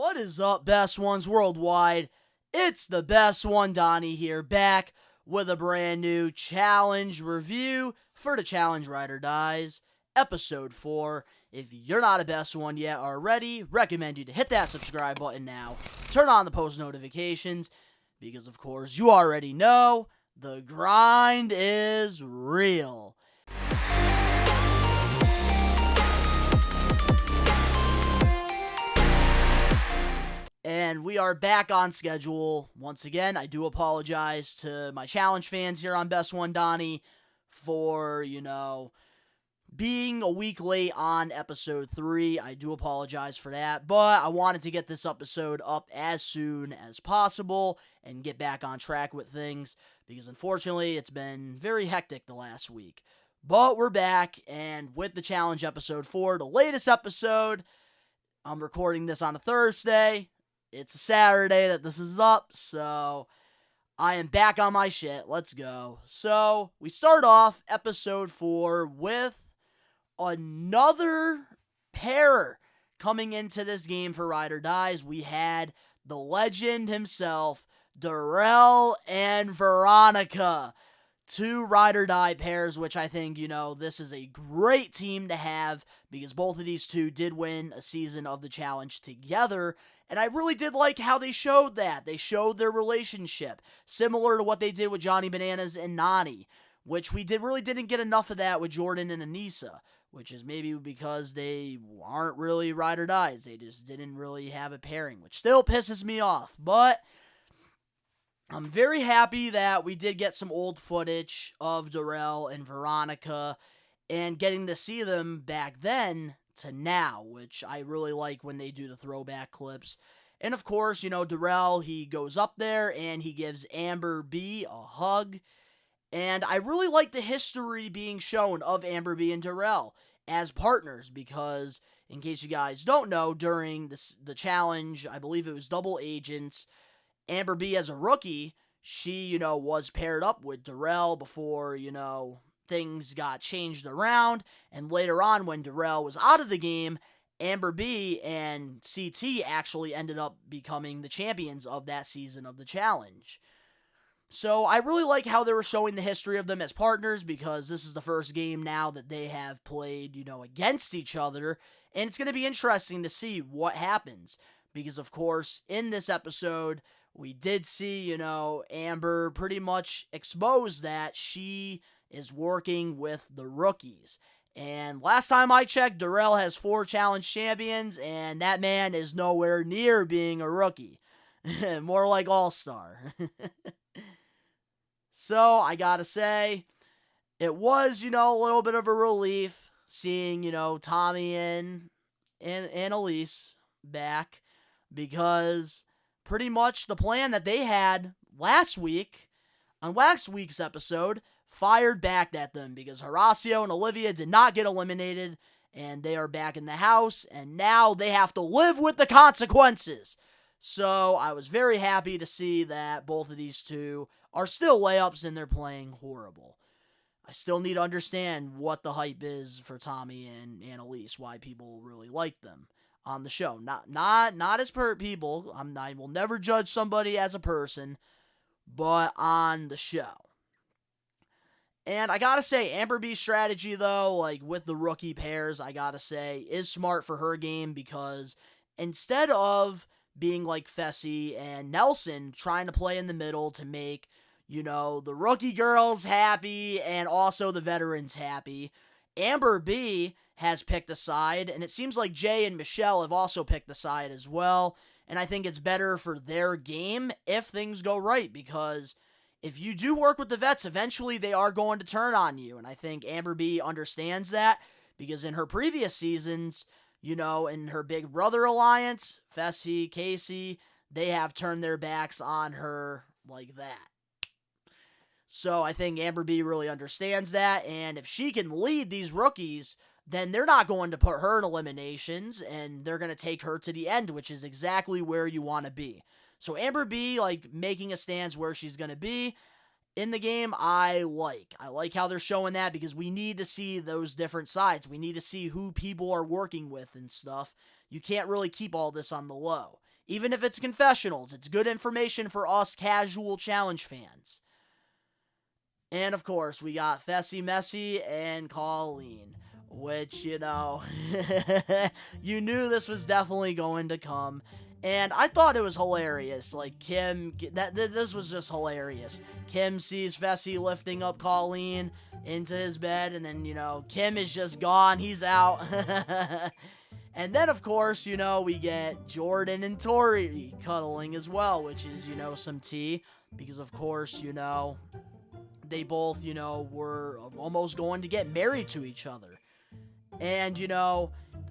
What is up, best ones worldwide? It's the best one, Donnie here, back with a brand new challenge review for the Challenge Ride or Dies, episode 4. If you're not a best one yet already, recommend you to hit that subscribe button now, turn on the post notifications, because of course you already know the grind is real. And we are back on schedule. Once again, I do apologize to my challenge fans here on Best One Donnie for, being a week late on episode 3. I do apologize for that, but I wanted to get this episode up as soon as possible and get back on track with things because unfortunately it's been very hectic the last week. But we're back, and with the challenge episode 4, the latest episode, I'm recording this on a Thursday. It's a Saturday that this is up, so I am back on my shit. Let's go. So, we start off episode 4 with another pair coming into this game for Ride or Dies. We had the legend himself, Darrell and Veronica. 2 Ride or Die pairs, which I think, this is a great team to have because both of these two did win a season of the challenge together. And I really did like how they showed that. They showed their relationship, similar to what they did with Johnny Bananas and Nany, which we really didn't get enough of that with Jordan and Aneesa, which is maybe because they aren't really Ride or Dies. They just didn't really have a pairing, which still pisses me off. But I'm very happy that we did get some old footage of Darrell and Veronica and getting to see them back then to now, which I really like when they do the throwback clips. And of course, Darrell, he goes up there and he gives Amber B a hug. And I really like the history being shown of Amber B and Darrell as partners because, in case you guys don't know, during the challenge, I believe it was Double Agents, Amber B as a rookie, she, was paired up with Darrell before, things got changed around. And later on, when Darrell was out of the game, Amber B and CT actually ended up becoming the champions of that season of the challenge. So I really like how they were showing the history of them as partners because this is the first game now that they have played, against each other. And it's going to be interesting to see what happens because, of course, in this episode, we did see, Amber pretty much expose that she is working with the rookies. And last time I checked, Darrell has 4 challenge champions, and that man is nowhere near being a rookie. More like all-star. So, I gotta say, it was, a little bit of a relief seeing, Tommy and Elise back because pretty much the plan that they had last week, on last week's episode, fired back at them because Horacio and Olivia did not get eliminated and they are back in the house and now they have to live with the consequences. So I was very happy to see that both of these two are still layups and they're playing horrible. I still need to understand what the hype is for Tommy and Annalise, why people really like them on the show. Not as per people. I will never judge somebody as a person, but on the show. And I gotta say, Amber B's strategy, though, like with the rookie pairs, I gotta say, is smart for her game because instead of being like Fessy and Nelson trying to play in the middle to make, the rookie girls happy and also the veterans happy, Amber B has picked a side, and it seems like Jay and Michelle have also picked a side as well, and I think it's better for their game if things go right because if you do work with the vets, eventually they are going to turn on you. And I think Amber B understands that because in her previous seasons, in her Big Brother alliance, Fessy, Casey, they have turned their backs on her like that. So I think Amber B really understands that. And if she can lead these rookies, then they're not going to put her in eliminations and they're going to take her to the end, which is exactly where you want to be. So Amber B, making a stance where she's going to be in the game, I like. I like how they're showing that because we need to see those different sides. We need to see who people are working with and stuff. You can't really keep all this on the low. Even if it's confessionals, it's good information for us casual challenge fans. And of course, we got Fessy Messy and Colleen, which, you knew this was definitely going to come. And I thought it was hilarious. Like, this was just hilarious. Kim sees Fessy lifting up Colleen into his bed, and then, Kim is just gone. He's out. And then, of course, we get Jordan and Tori cuddling as well, which is, some tea. Because, of course, they both, were almost going to get married to each other. And,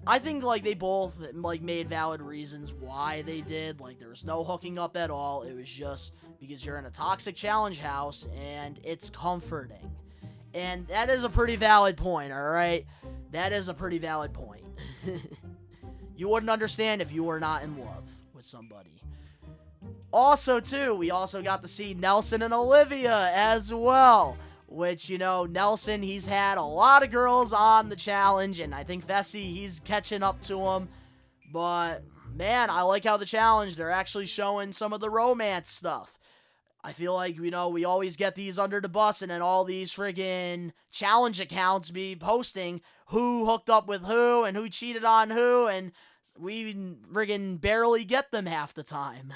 I think, they both, made valid reasons why they did. There was no hooking up at all. It was just because you're in a toxic challenge house, and it's comforting. And that is a pretty valid point, alright? That is a pretty valid point. You wouldn't understand if you were not in love with somebody. Also, too, we also got to see Nelson and Olivia as well. Which, Nelson, he's had a lot of girls on the challenge, and I think Fessy, he's catching up to him. But, man, I like how the challenge, they're actually showing some of the romance stuff. I feel like, we always get these under the bus, and then all these friggin' challenge accounts be posting who hooked up with who, and who cheated on who, and we friggin' barely get them half the time.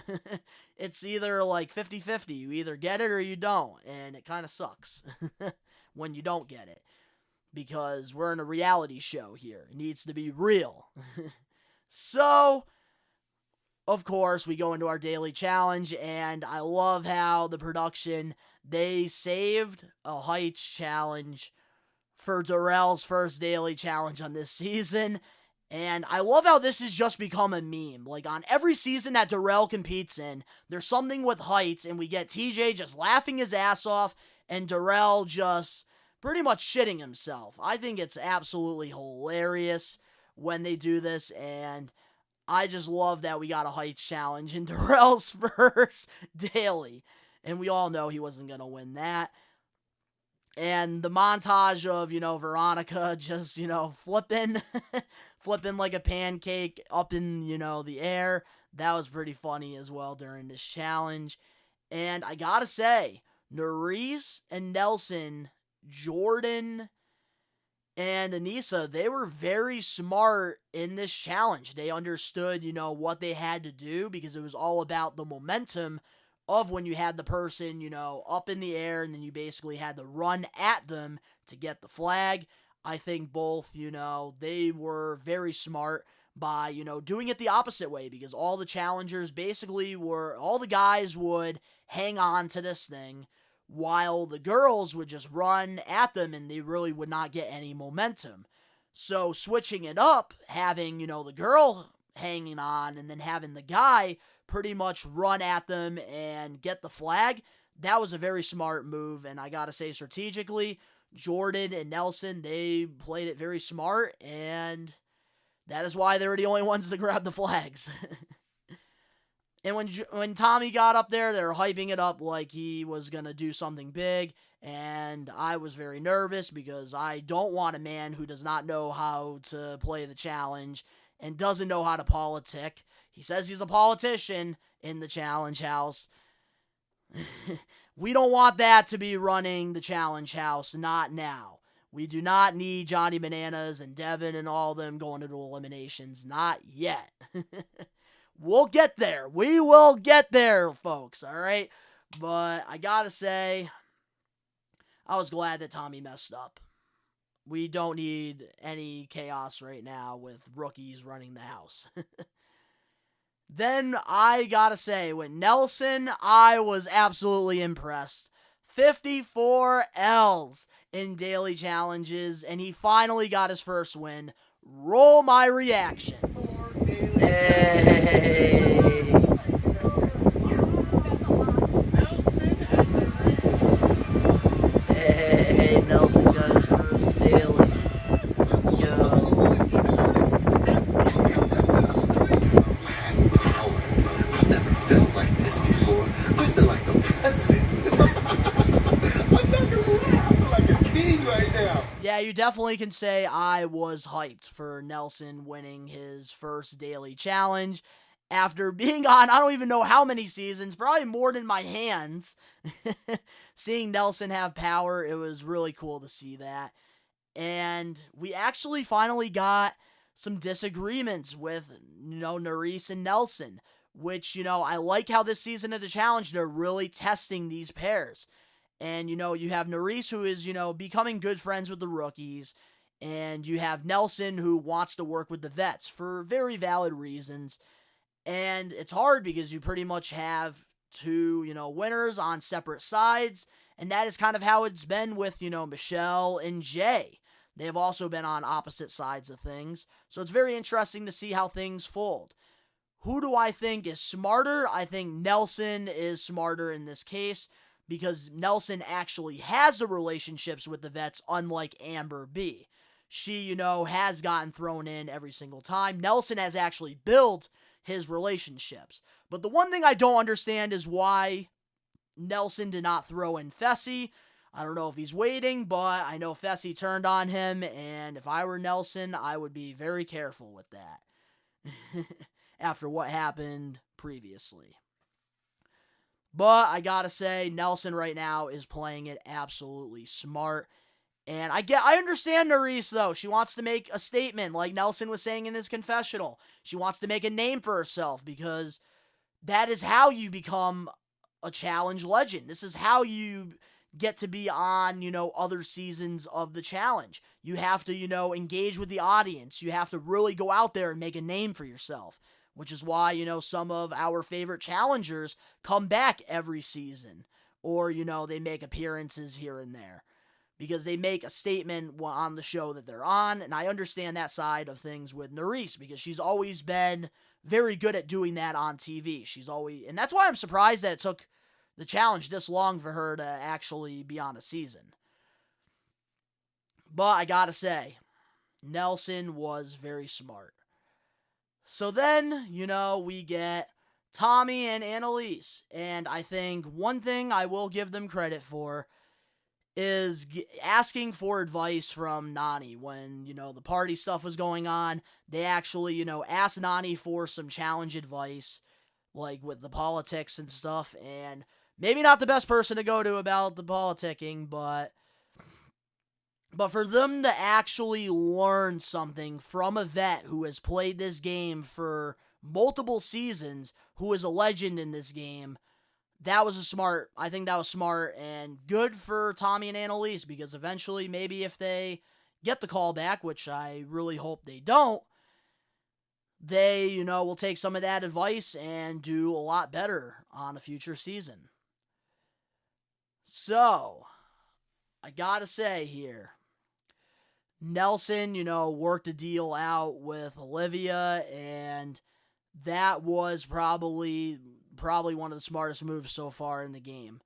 It's either 50-50. You either get it or you don't. And it kind of sucks when you don't get it. Because we're in a reality show here. It needs to be real. So, of course, we go into our daily challenge. And I love how the production, they saved a Heights challenge for Darrell's first daily challenge on this season. And I love how this has just become a meme. On every season that Darrell competes in, there's something with Heights, and we get TJ just laughing his ass off, and Darrell just pretty much shitting himself. I think it's absolutely hilarious when they do this, and I just love that we got a Heights challenge in Darrell's first daily. And we all know he wasn't going to win that. And the montage of, Veronica just, flipping like a pancake up in, the air. That was pretty funny as well during this challenge. And I gotta say, Nurys and Nelson, Jordan and Aneesa, they were very smart in this challenge. They understood, what they had to do because it was all about the momentum of when you had the person, up in the air, and then you basically had to run at them to get the flag. I think both, they were very smart by, doing it the opposite way, because all the challengers basically all the guys would hang on to this thing, while the girls would just run at them, and they really would not get any momentum. So switching it up, having, the girl hanging on, and then having the guy pretty much run at them and get the flag, that was a very smart move. And I gotta say, strategically, Jordan and Nelson, they played it very smart, and that is why they were the only ones to grab the flags. And when Tommy got up there, they were hyping it up like he was gonna do something big, and I was very nervous because I don't want a man who does not know how to play the challenge and doesn't know how to politic. He says he's a politician in the challenge house. We don't want that to be running the challenge house, not now. We do not need Johnny Bananas and Devin and all them going into eliminations, not yet. We'll get there. We will get there, folks, alright? But I gotta say, I was glad that Tommy messed up. We don't need any chaos right now with rookies running the house. Then I gotta say, with Nelson, I was absolutely impressed. 54 L's in daily challenges, and he finally got his first win. Roll my reaction. Hey. Hey, Nelson got his first daily. Let's go. I've never felt like this before. I feel like the president. I'm not gonna lie, I feel like a king right now. Yeah, you definitely can say I was hyped for Nelson winning his first daily challenge. after being on, I don't even know how many seasons, probably more than my hands. Seeing Nelson have power, it was really cool to see that. And we actually finally got some disagreements with, Nurys and Nelson, which, I like how this season of the challenge, they're really testing these pairs. And, you have Nurys, who is, becoming good friends with the rookies. And you have Nelson, who wants to work with the vets for very valid reasons. And it's hard because you pretty much have two, winners on separate sides. And that is kind of how it's been with, Michelle and Jay. They have also been on opposite sides of things. So it's very interesting to see how things fold. Who do I think is smarter? I think Nelson is smarter in this case because Nelson actually has the relationships with the vets, unlike Amber B. She, has gotten thrown in every single time. Nelson has actually built his relationships. But the one thing I don't understand is why Nelson did not throw in Fessy. I don't know if he's waiting, but I know Fessy turned on him, and if I were Nelson, I would be very careful with that after what happened previously. But I gotta say, Nelson right now is playing it absolutely smart. And I understand Nurys, though. She wants to make a statement, like Nelson was saying in his confessional. She wants to make a name for herself because that is how you become a challenge legend. This is how you get to be on, other seasons of the challenge. You have to, engage with the audience. You have to really go out there and make a name for yourself, which is why, some of our favorite challengers come back every season or, they make appearances here and there because they make a statement on the show that they're on. And I understand that side of things with Nurys because she's always been very good at doing that on TV. And that's why I'm surprised that it took the challenge this long for her to actually be on a season. But I gotta say, Nelson was very smart. So then, we get Tommy and Annalise. And I think one thing I will give them credit for is asking for advice from Nany when, the party stuff was going on. They actually, asked Nany for some challenge advice, like with the politics and stuff. And maybe not the best person to go to about the politicking, but for them to actually learn something from a vet who has played this game for multiple seasons, who is a legend in this game, I think that was smart and good for Tommy and Annalise because eventually maybe if they get the call back, which I really hope they don't, they, will take some of that advice and do a lot better on a future season. So, I gotta say here, Nelson, worked a deal out with Olivia, and that was probably one of the smartest moves so far in the game.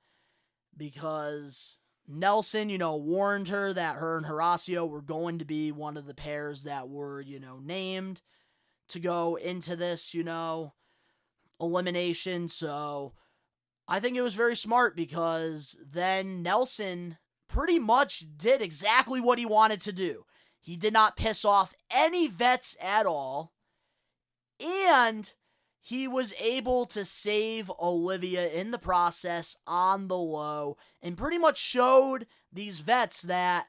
Because Nelson, warned her that her and Horacio were going to be one of the pairs that were, named to go into this, elimination. So I think it was very smart because then Nelson pretty much did exactly what he wanted to do. He did not piss off any vets at all. And he was able to save Olivia in the process on the low and pretty much showed these vets that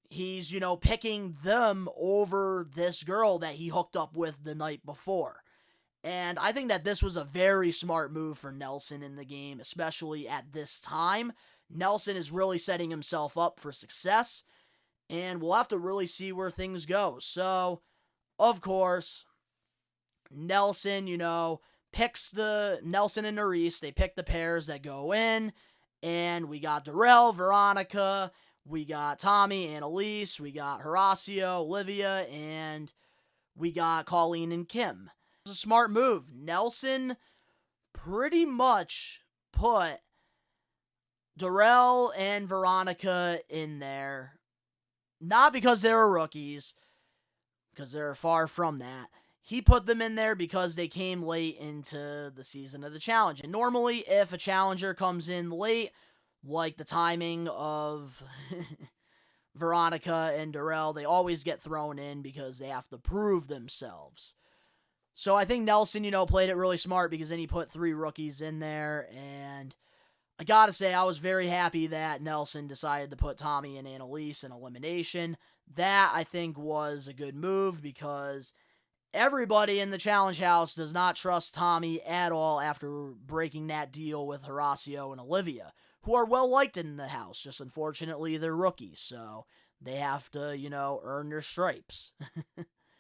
he's, picking them over this girl that he hooked up with the night before. And I think that this was a very smart move for Nelson in the game, especially at this time. Nelson is really setting himself up for success, and we'll have to really see where things go. So, of course, Nelson, picks Nelson and Nurys. They pick the pairs that go in, and we got Darrell, Veronica, we got Tommy, Annalise, we got Horacio, Olivia, and we got Colleen and Kim. It was a smart move. Nelson pretty much put Darrell and Veronica in there, not because they were rookies, because they're far from that. He put them in there because they came late into the season of the challenge. And normally, if a challenger comes in late, like the timing of Veronica and Darrell, they always get thrown in because they have to prove themselves. So I think Nelson, played it really smart because then he put 3 rookies in there. And I gotta say, I was very happy that Nelson decided to put Tommy and Annalise in elimination. That, I think, was a good move because everybody in the Challenge House does not trust Tommy at all after breaking that deal with Horacio and Olivia, who are well liked in the house. Just unfortunately, they're rookies, so they have to, earn their stripes.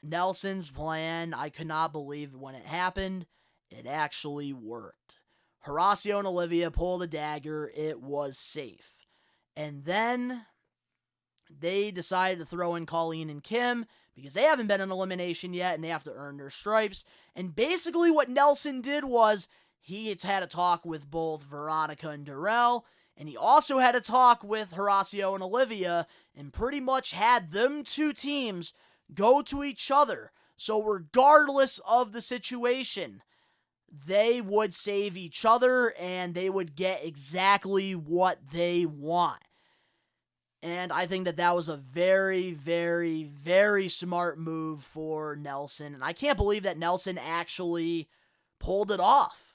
Nelson's plan, I could not believe when it happened. It actually worked. Horacio and Olivia pulled a dagger. It was safe. And then they decided to throw in Colleen and Kim because they haven't been in elimination yet and they have to earn their stripes. And basically what Nelson did was he had a talk with both Veronica and Darrell, and he also had a talk with Horacio and Olivia, and pretty much had them 2 teams go to each other. So regardless of the situation, they would save each other and they would get exactly what they want. And I think that was a very, very, very smart move for Nelson. And I can't believe that Nelson actually pulled it off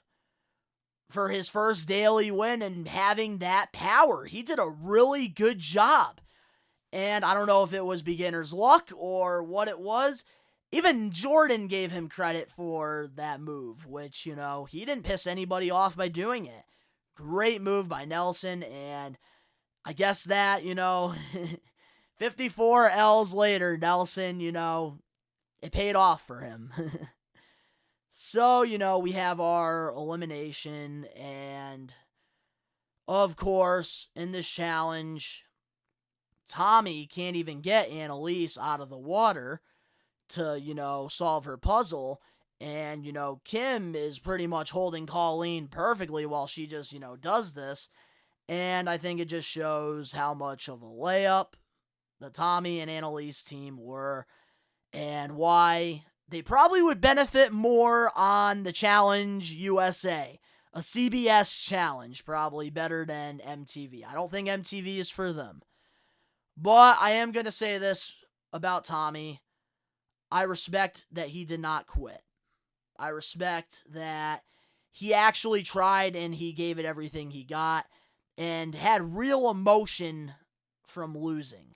for his first daily win and having that power. He did a really good job. And I don't know if it was beginner's luck or what it was. Even Jordan gave him credit for that move, which, he didn't piss anybody off by doing it. Great move by Nelson, and I guess that, 54 L's later, Nelson, it paid off for him. So, we have our elimination, and of course, in this challenge, Tommy can't even get Annalise out of the water to, solve her puzzle. And, Kim is pretty much holding Colleen perfectly while she just, does this. And I think it just shows how much of a layup the Tommy and Annalise team were and why they probably would benefit more on the Challenge USA. A CBS challenge, probably better than MTV. I don't think MTV is for them. But I am going to say this about Tommy. I respect that he did not quit. I respect that he actually tried and he gave it everything he got and had real emotion from losing.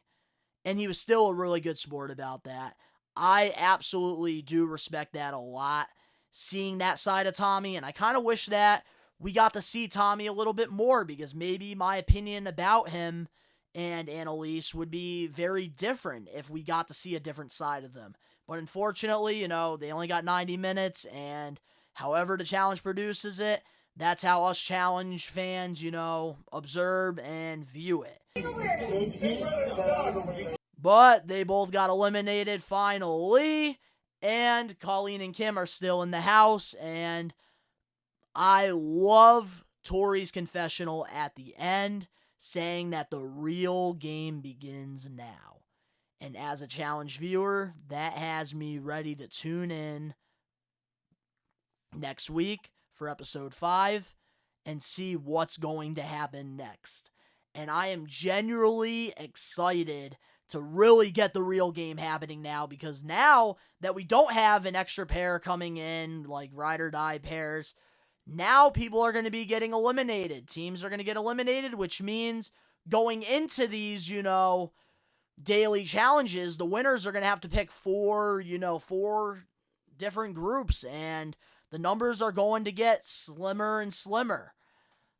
And he was still a really good sport about that. I absolutely do respect that a lot, seeing that side of Tommy, and I kind of wish that we got to see Tommy a little bit more because maybe my opinion about him and Annalise would be very different if we got to see a different side of them. But unfortunately, they only got 90 minutes, and however the challenge produces it, that's how us challenge fans, observe and view it. But they both got eliminated finally, and Colleen and Kim are still in the house, and I love Tori's confessional at the end, saying that the real game begins now. And as a challenge viewer, that has me ready to tune in next week for episode 5 and see what's going to happen next. And I am genuinely excited to really get the real game happening now, because now that we don't have an extra pair coming in, like ride or die pairs, now people are going to be getting eliminated. Teams are going to get eliminated, which means going into these, daily challenges, the winners are going to have to pick 4 different groups, and the numbers are going to get slimmer and slimmer.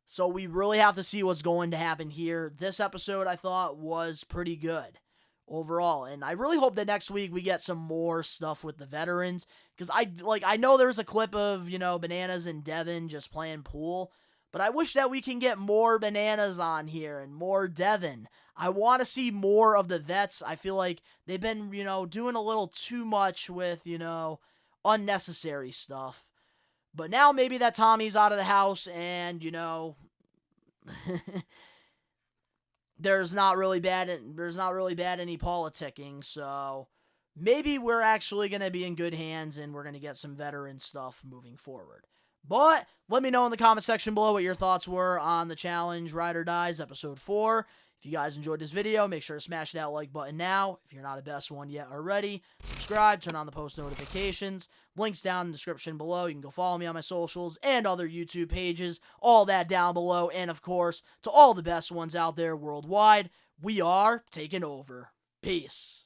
So we really have to see what's going to happen here. This episode, I thought, was pretty good overall, and I really hope that next week we get some more stuff with the veterans, because I know there's a clip of, Bananas and Devin just playing pool, but I wish that we can get more Bananas on here and more Devin. I want to see more of the vets. I feel like they've been, doing a little too much with, unnecessary stuff. But now maybe that Tommy's out of the house and, there's not really bad any politicking, so maybe we're actually going to be in good hands and we're going to get some veteran stuff moving forward. But let me know in the comment section below what your thoughts were on the challenge Ride or Dies episode 4. If you guys enjoyed this video, make sure to smash that like button now. If you're not a best one yet already, subscribe, turn on the post notifications. Links down in the description below. You can go follow me on my socials and other YouTube pages. All that down below. And of course, to all the best ones out there worldwide, we are taking over. Peace.